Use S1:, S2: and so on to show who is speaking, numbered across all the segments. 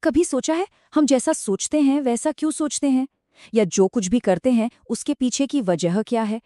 S1: कभी सोचा है हम जैसा सोचते हैं वैसा क्यों सोचते हैं? या जो कुछ भी करते हैं उसके पीछे की वजह क्या है?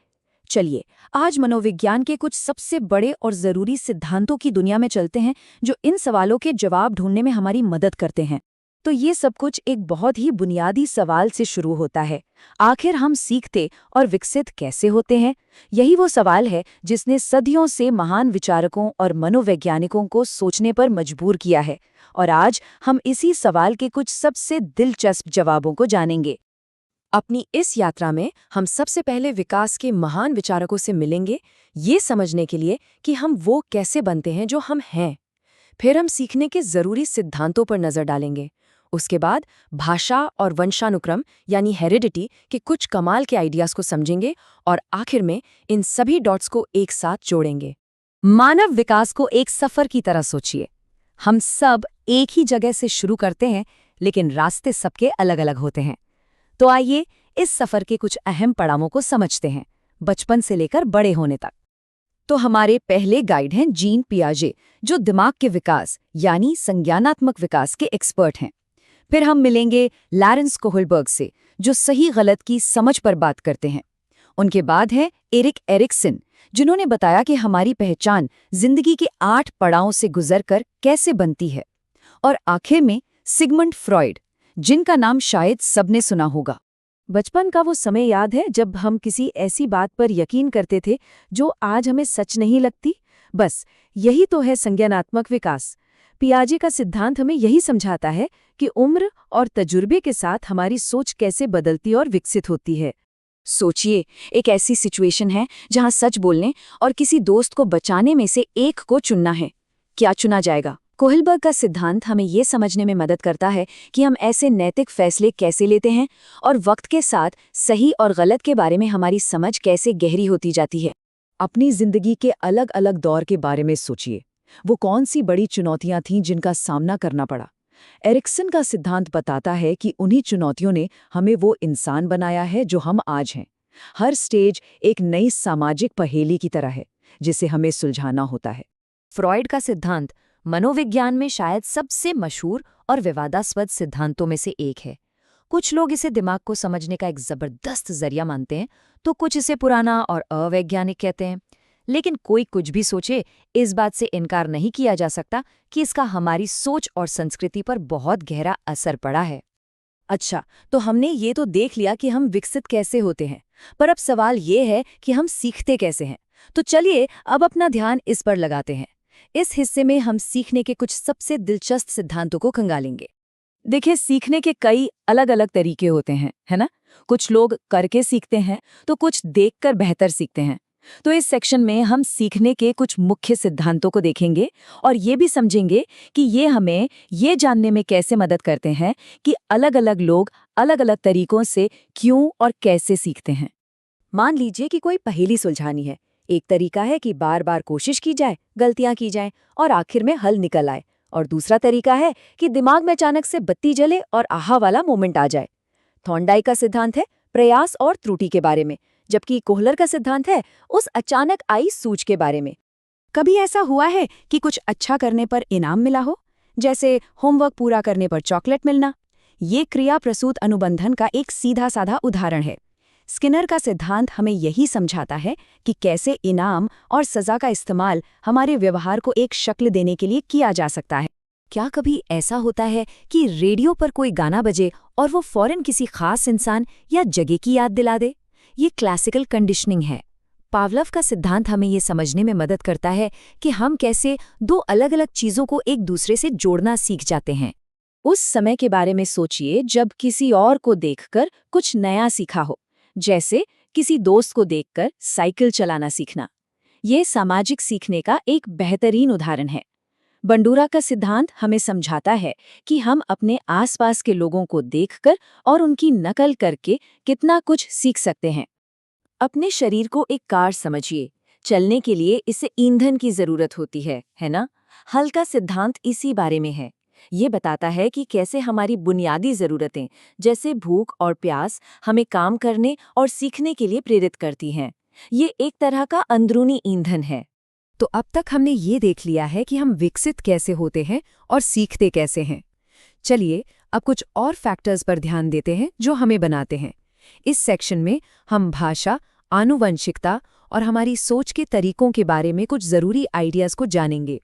S1: चलिए, आज मनोविज्ञान के कुछ सबसे बड़े और ज़रूरी सिद्धांतों की दुनिया में चलते हैं जो इन सवालों के जवाब ढूंढने में हमारी मदद करते हैं। तो ये सब कुछ एक बहुत ही बुनियादी सवाल से शुरू होता है। आखिर हम सीखते और विकसित कैसे होते हैं? यही वो सवाल है जिसने सदियों से महान विचारकों और मनोवैज्ञानिकों को सोचने पर मजबूर किया है। और आज हम इसी सवाल के कुछ सबसे दिलचस्प जवाबों को जानेंगे। अपनी इस यात्रा में हम सबसे पहले विकास के महान विचारकों से मिलेंगे, ये समझने के लिए कि हम वो कैसे बनते हैं जो हम हैं। फिर हम सीखने के ज़रूरी सिद्धांतों पर नज़र डालेंगे। उसके बाद भाषा और वंशानुक्रम यानी हेरिडिटी के कुछ कमाल के आइडियाज़ को समझेंगे और आखिर में इन सभी डॉट्स को एक साथ जोड़ेंगे। मानव विकास को एक सफ़र की तरह सोचिए। हम सब एक ही जगह से शुरू करते हैं, लेकिन रास्ते सबके अलग अलग होते हैं। तो आइए इस सफ़र के कुछ अहम पड़ावों को समझते हैं, बचपन से लेकर बड़े होने तक। तो हमारे पहले गाइड हैं जीन पियाजे, जो दिमाग के विकास यानी संज्ञानात्मक विकास के एक्सपर्ट हैं। फिर हम मिलेंगे लॉरेंस कोहलबर्ग से, जो सही गलत की समझ पर बात करते हैं। उनके बाद है एरिक एरिक्सन, जिन्होंने बताया कि हमारी पहचान जिंदगी के 8 पड़ावों से गुजरकर कैसे बनती है। और आखिर में सिगमंड फ्रॉइड, जिनका नाम शायद सबने सुना होगा। बचपन का वो समय याद है जब हम किसी ऐसी बात पर यकीन करते थे जो आज हमें सच नहीं लगती? बस यही तो है संज्ञानात्मक विकास। पियाजे का सिद्धांत हमें यही समझाता है कि उम्र और तजुर्बे के साथ हमारी सोच कैसे बदलती और विकसित होती है। सोचिए, एक ऐसी सिचुएशन है जहां सच बोलने और किसी दोस्त को बचाने में से एक को चुनना है। क्या चुना जाएगा? कोहलबर्ग का सिद्धांत हमें ये समझने में मदद करता है कि हम ऐसे नैतिक फैसले कैसे लेते हैं और वक्त के साथ सही और गलत के बारे में हमारी समझ कैसे गहरी होती जाती है। अपनी जिंदगी के अलग अलग दौर के बारे में सोचिए। वो कौन सी बड़ी चुनौतियां थीं जिनका सामना करना पड़ा? एरिक्सन का सिद्धांत बताता है कि उन्हीं चुनौतियों ने हमें वो इंसान बनाया है जो हम आज हैं। हर स्टेज एक नई सामाजिक पहेली की तरह है, जिसे हमें सुलझाना होता है। फ्रॉइड का सिद्धांत मनोविज्ञान में शायद सबसे मशहूर और विवादास्पद सिद्धांतों में से एक है। कुछ लोग इसे दिमाग को समझने का एक जबरदस्त जरिया मानते हैं, तो कुछ इसे पुराना और अवैज्ञानिक कहते हैं। लेकिन कोई कुछ भी सोचे, इस बात से इनकार नहीं किया जा सकता कि इसका हमारी सोच और संस्कृति पर बहुत गहरा असर पड़ा है। अच्छा, तो हमने ये तो देख लिया कि हम विकसित कैसे होते हैं, पर अब सवाल ये है कि हम सीखते कैसे हैं। तो चलिए अब अपना ध्यान इस पर लगाते हैं। इस हिस्से में हम सीखने के कुछ सबसे दिलचस्प सिद्धांतों को खंगालेंगे। देखिए, सीखने के कई अलग अलग तरीके होते हैं, है ना? कुछ लोग करके सीखते हैं, तो कुछ देखकर बेहतर सीखते हैं। तो इस सेक्शन में हम सीखने के कुछ मुख्य सिद्धांतों को देखेंगे और ये भी समझेंगे कि ये हमें ये जानने में कैसे मदद करते हैं कि अलग अलग लोग अलग अलग तरीकों से क्यों और कैसे सीखते हैं। मान लीजिए कि कोई पहेली सुलझानी है। एक तरीका है कि बार बार कोशिश की जाए, गलतियां की जाएं और आखिर में हल निकल आए। और दूसरा तरीका है कि दिमाग में अचानक से बत्ती जले और आहा वाला मोमेंट आ जाए। थॉर्नडाइक का सिद्धांत है प्रयास और त्रुटि के बारे में, जबकि कोहलर का सिद्धांत है उस अचानक आई सूझ के बारे में। कभी ऐसा हुआ है कि कुछ अच्छा करने पर इनाम मिला हो, जैसे होमवर्क पूरा करने पर चॉकलेट मिलना? ये क्रिया प्रसूत अनुबंधन का एक सीधा साधा उदाहरण है। स्किनर का सिद्धांत हमें यही समझाता है कि कैसे इनाम और सजा का इस्तेमाल हमारे व्यवहार को एक शक्ल देने के लिए किया जा सकता है। क्या कभी ऐसा होता है कि रेडियो पर कोई गाना बजे और वो फौरन किसी खास इंसान या जगह की याद दिला दे? ये क्लासिकल कंडीशनिंग है। पावलोव का सिद्धांत हमें ये समझने में मदद करता है कि हम कैसे दो अलग अलग चीज़ों को एक दूसरे से जोड़ना सीख जाते हैं। उस समय के बारे में सोचिए जब किसी और को देखकर कुछ नया सीखा हो, जैसे किसी दोस्त को देखकर साइकिल चलाना सीखना। ये सामाजिक सीखने का एक बेहतरीन उदाहरण है। बंडूरा का सिद्धांत हमें समझाता है कि हम अपने आसपास के लोगों को देखकर और उनकी नकल करके कितना कुछ सीख सकते हैं। अपने शरीर को एक कार समझिए। चलने के लिए इसे ईंधन की जरूरत होती है ना? हल का सिद्धांत इसी बारे में है। ये बताता है कि कैसे हमारी बुनियादी ज़रूरतें जैसे भूख और प्यास हमें काम करने और सीखने के लिए प्रेरित करती हैं। ये एक तरह का अंदरूनी ईंधन है। तो अब तक हमने ये देख लिया है कि हम विकसित कैसे होते हैं और सीखते कैसे हैं। चलिए अब कुछ और फैक्टर्स पर ध्यान देते हैं जो हमें बनाते हैं। इस सेक्शन में हम भाषा, आनुवंशिकता और हमारी सोच के तरीकों के बारे में कुछ ज़रूरी आइडियाज़ को जानेंगे।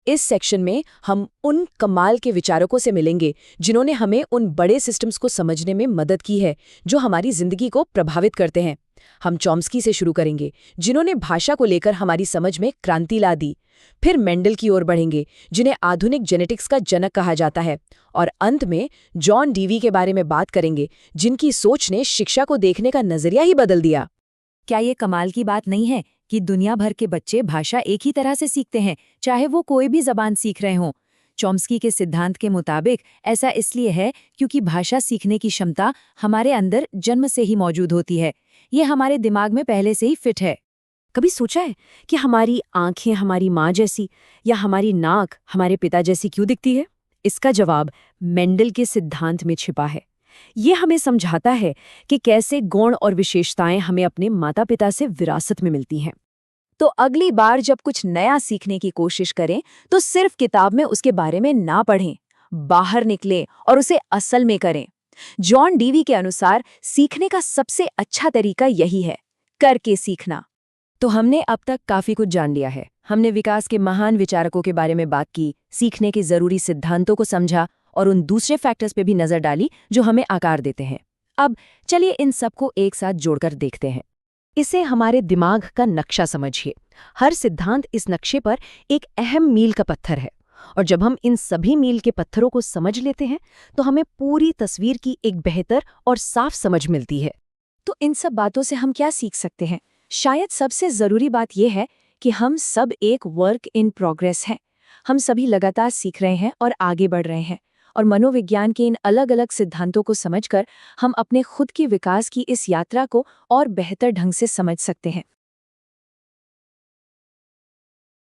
S2: इस सेक्शन में हम उन कमाल के विचारकों से मिलेंगे जिन्होंने हमें उन बड़े सिस्टम्स को समझने में मदद की है जो हमारी जिंदगी को प्रभावित करते हैं। हम चॉम्स्की से शुरू करेंगे, जिन्होंने भाषा को लेकर हमारी समझ में क्रांति ला दी। फिर मेंडल की ओर बढ़ेंगे, जिन्हें आधुनिक जेनेटिक्स का जनक कहा जाता है। और अंत में जॉन डीवी के बारे में बात करेंगे, जिनकी सोच ने शिक्षा को देखने का नजरिया ही बदल दिया।
S1: क्या ये कमाल की बात नहीं है कि दुनिया भर के बच्चे भाषा एक ही तरह से सीखते हैं, चाहे वो कोई भी जबान सीख रहे हों? चॉम्स्की के सिद्धांत के मुताबिक ऐसा इसलिए है क्योंकि भाषा सीखने की क्षमता हमारे अंदर जन्म से ही मौजूद होती है। ये हमारे दिमाग में पहले से ही फिट है। कभी सोचा है कि हमारी आंखें हमारी माँ जैसी या हमारी नाक हमारे पिता जैसी क्यों दिखती है? इसका जवाब मेंडल के सिद्धांत में छिपा है। ये हमें समझाता है कि कैसे गुण और विशेषताएं हमें अपने माता पिता से विरासत में मिलती हैं। तो अगली बार जब कुछ नया सीखने की कोशिश करें तो सिर्फ किताब में उसके बारे में ना पढ़ें, बाहर निकलें और उसे असल में करें। जॉन डीवी के अनुसार सीखने का सबसे अच्छा तरीका यही है, करके सीखना। तो हमने अब तक काफी कुछ जान लिया है। हमने विकास के महान विचारकों के बारे में बात की, सीखने के जरूरी सिद्धांतों को समझा और उन दूसरे फैक्टर्स पे भी नजर डाली जो हमें आकार देते हैं। अब चलिए इन सबको एक साथ जोड़कर देखते हैं। इसे हमारे दिमाग का नक्शा समझिए। हर सिद्धांत इस नक्शे पर एक अहम मील का पत्थर है, और जब हम इन सभी मील के पत्थरों को समझ लेते हैं तो हमें पूरी तस्वीर की एक बेहतर और साफ समझ मिलती है। तो इन सब बातों से हम क्या सीख सकते हैं? शायद सबसे जरूरी बात यह है कि हम सब एक वर्क इन प्रोग्रेस हैं। हम सभी लगातार सीख रहे हैं और आगे बढ़ रहे हैं, और मनोविज्ञान के इन अलग अलग सिद्धांतों को समझकर हम अपने खुद की विकास की इस यात्रा को और बेहतर ढंग से समझ सकते हैं।